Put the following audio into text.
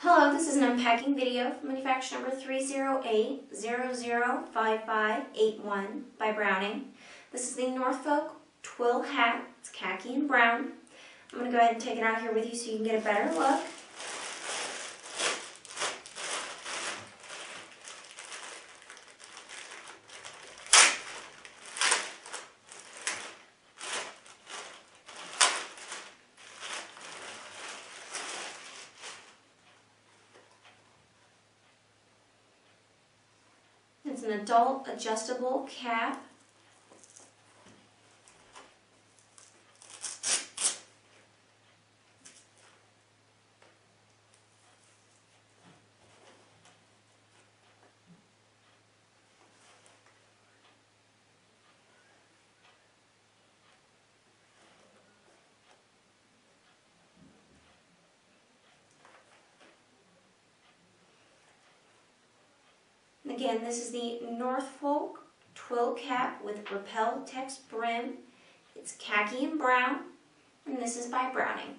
Hello, this is an unpacking video from manufacturer number 308005581 by Browning. This is the Northfork Twill hat. It's khaki and brown. I'm going to go ahead and take it out here with you so you can get a better look. It's an adult adjustable cap. Again, this is the Northfork Twill cap with Repel-Tex Brim. It's khaki and brown, and this is by Browning.